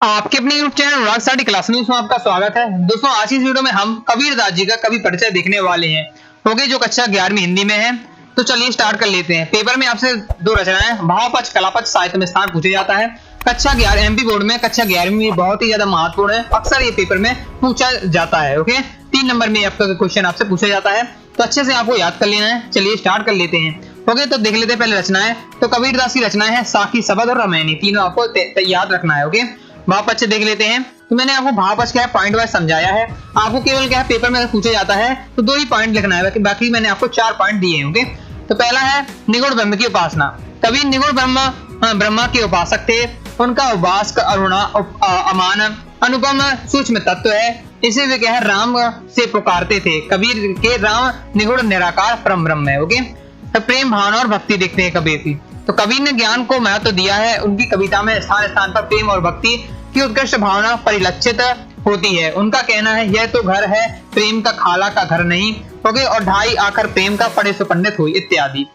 आपके अपने YouTube channel अनुराग study class में आपका स्वागत है। दोस्तों आज की इस वीडियो में हम कबीर दास जी का कवि परिचय देखने वाले हैं, ओके, जो कक्षा 11वीं हिंदी में है। तो चलिए स्टार्ट कर लेते हैं। पेपर में आपसे दो रचनाएं भावपक्ष कलापक्ष साहित्य में स्थान पूछा जाता है। कक्षा 11 एमपी बोर्ड में कक्षा 11वीं में बहुत ही ज्यादा महत्वपूर्ण है, अक्सर ये पेपर में पूछा जाता है। ओके, 3 नंबर में आपका क्वेश्चन आपसे पूछा जाता है, तो अच्छे से आपको याद कर लेना है। चलिए स्टार्ट कर लेते हैं। ओके, तो देख लेते हैं पहले रचनाएं। तो कबीर दास की रचनाएं हैं साखी, शबद और रामायणी, तीनों आपको याद रखना है। ओके, भावपक्ष देख लेते हैं। तो मैंने आपको भावपक्ष क्या है पॉइंट वाइज समझाया है। आपको केवल क्या है पेपर में पूछा जाता है तो 2 ही पॉइंट लिखना है, बाकी मैंने आपको 4 पॉइंट दिए हैं। ओके, तो पहला है निगुण ब्रह्म की उपासना। कबीर निगुण ब्रह्मा के उपासक थे। उनका उपासक अरुणा अमान अनुपम सूक्ष्म तत्व है। इसे वे क्या है राम से पुकारते थे। कबीर के राम निगुण निराकार परम ब्रह्म है। ओके, तो प्रेम भावना और भक्ति देखते हैं कबीर की। तो कबीर ने ज्ञान को महत्व दिया है। उनकी कविता में स्थान स्थान पर प्रेम और भक्ति की उत्कृष्ट भावना परिलक्षित होती है। उनका कहना है यह तो घर है प्रेम का, खाला का घर नहीं। ओके, और ढाई आखर प्रेम का, पढ़े सो पंडित हुई इत्यादि।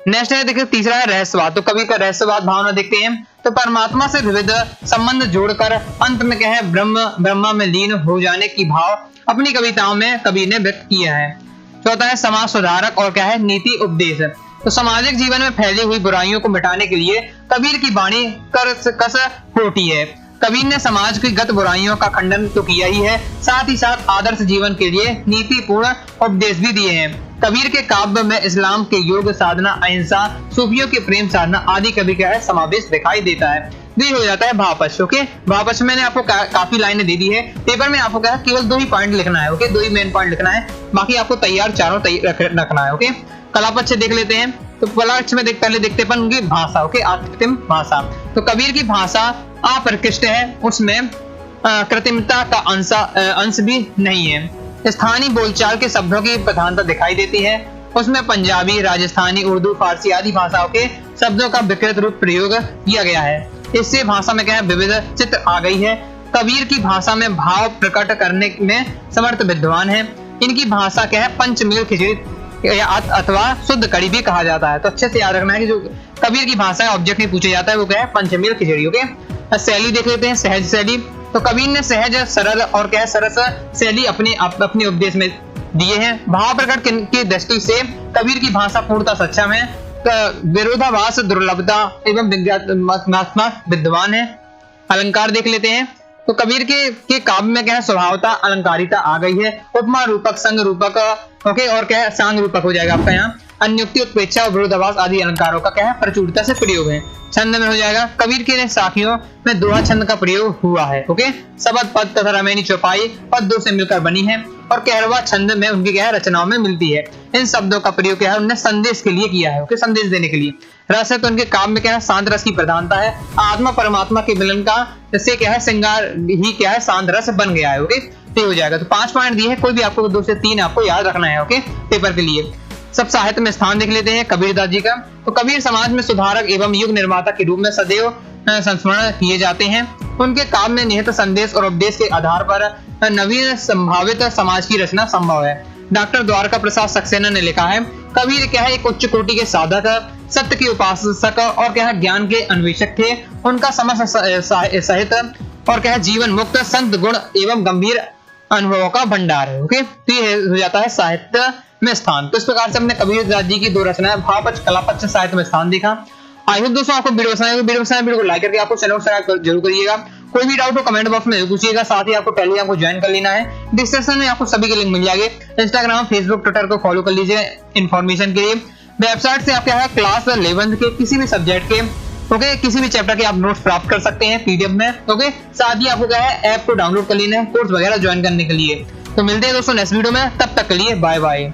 नेक्स्ट है देखिए, तीसरा है रहस्यवाद। तो कबीर का रहस्यवाद भावना देखते हैं। तो परमात्मा से विविध संबंध जोड़कर अंत में क्या है ब्रह्मा में लीन हो जाने की भाव अपनी कविताओं में कबीर ने व्यक्त किया है। चौथा है समाज सुधारक और क्या है नीति उपदेश। तो सामाजिक जीवन में फैली हुई बुराइयों को मिटाने के लिए कबीर की वाणी कस होती है। कबीर ने समाज की गत बुराइयों का खंडन तो किया ही है, साथ ही साथ आदर्श जीवन के लिए नीतिपूर्ण उपदेश भी दिए हैं। कबीर के काव्य में इस्लाम के योग साधना, अहिंसा, सूफियों के प्रेम साधना आदि कभी क्या है समावेश दिखाई देता है। ये हो जाता है भावपक्ष। ओके, भावपक्ष मैंने आपको काफी लाइनें दे दी है। पेपर में आपको क्या है केवल 2 ही पॉइंट लिखना है। ओके, 2 ही मेन पॉइंट लिखना है, बाकी आपको तैयार चारों रखना है। ओके, कलापक्ष देख लेते हैं। तो कलापक्ष में पहले देखते हैं उनकी भाषा। ओके, आकृत्रिम भाषा। तो कबीर की भाषा अप्रकृष्ट है, उसमें कृत्रिमता का अंश भी नहीं है। स्थानीय बोलचाल के शब्दों की प्रधानता दिखाई देती है। उसमें पंजाबी, राजस्थानी, उर्दू, फारसी आदि भाषाओं के शब्दों का विकृत रूप प्रयोग किया गया है। इससे भाषा में क्या है विविध चित्र आ गई है। कबीर की भाषा में भाव प्रकट करने में समर्थ विद्वान है। इनकी भाषा क्या है पंचमेल खिचड़ी अथवा शुद्ध कड़ी भी कहा जाता है। तो अच्छे से याद रखना है कि जो कबीर की भाषा है ऑब्जेक्ट में पूछा जाता है वो क्या है पंचमेल खिचड़ी। ओके, शैली देख लेते हैं, सहज शैली। तो कबीर ने सहज, सरल और क्या है सरस शैली अपने उपदेश में दिए हैं। भाव प्रकट की दृष्टि से कबीर की भाषा पूर्णतः सक्षम है। विरोधाभास, दुर्लभता एवं विज्ञानात्मक विद्वान है। अलंकार देख लेते हैं। तो कबीर के काव्य में क्या है स्वभावता अलंकारिता आ गई है। उपमा रूपक, संग रूपक, ओके, और क्या है सांग रूपक हो जाएगा आपका यहाँ। अन्युक्ति, उत्प्रेक्षा, विरोधाभास आदि अलंकारों का क्या है प्रचुरता से प्रयोग है। छंद में हो जाएगा कबीर के साखियों में दोहा छंद का प्रयोग हुआ है। ओके, शबद, पद तथा रामायणी चौपाई पदों से मिलकर बनी है और कहरवा छंद में उनकी क्या है रचनाओं में मिलती है। इन शब्दों का प्रयोग क्या है उन्होंने संदेश के लिए किया है। ओके, संदेश देने के लिए। रस है तो उनके काव्य में क्या है शांत रस की प्रधानता है। आत्मा परमात्मा के मिलन का से क्या है श्रृंगार ही क्या है शांत रस बन गया है। ओके, तो हो जाएगा। तो 5 पॉइंट दिए हैं, कोई भी आपको 2 से 3 आपको याद रखना है। ओके, पेपर के लिए। सब साहित्य में स्थान देख लेते हैं कबीर दास जी का। तो कबीर समाज में सुधारक एवं युग निर्माता के रूप में सदैव संस्मरण किए जाते हैं। उनके काव्य में निहित संदेश और उपदेश के आधार पर नवीन संभावित समाज की रचना संभव है। डॉक्टर द्वारका प्रसाद सक्सेना ने लिखा है कबीर क्या है एक उच्च कोटि के साधक, सत्य के उपासक और क्या है ज्ञान के अन्वेषक थे। उनका समस्त साहित्य और क्या है जीवन मुक्त संत गुण एवं गंभीर अनुभवों का भंडार है। ओके, तो ये हो जाता है साहित्य में स्थान। तो इस प्रकार से हमने कबीर दास जी की 2 रचनाएं भावपक्ष कलापक्ष साहित्य में स्थान देखा। आई होप दोस्तों आपको वीडियो पसंद को लाइक करके आपको चैनल को सब्सक्राइब जरूर करिएगा। कोई भी डाउट हो कमेंट बॉक्स में पूछिएगा। साथ ही आपको पहले आपको ज्वाइन कर लेना है। डिस्क्रिप्शन में आपको सभी के लिंक मिल जाएंगे। इंस्टाग्राम, फेसबुक, ट्विटर को फॉलो कर लीजिए इन्फॉर्मेशन के लिए। वेबसाइट से आप क्या है क्लास 11 के किसी भी सब्जेक्ट के ओके किसी भी चैप्टर के आप नोट्स प्राप्त कर सकते हैं पीडीएफ में। ओके, साथ ही आपको क्या है ऐप को डाउनलोड कर लेना है कोर्स वगैरह ज्वाइन करने के लिए। तो मिलते हैं दोस्तों नेक्स्ट वीडियो में, तब तक के लिए बाय बाय।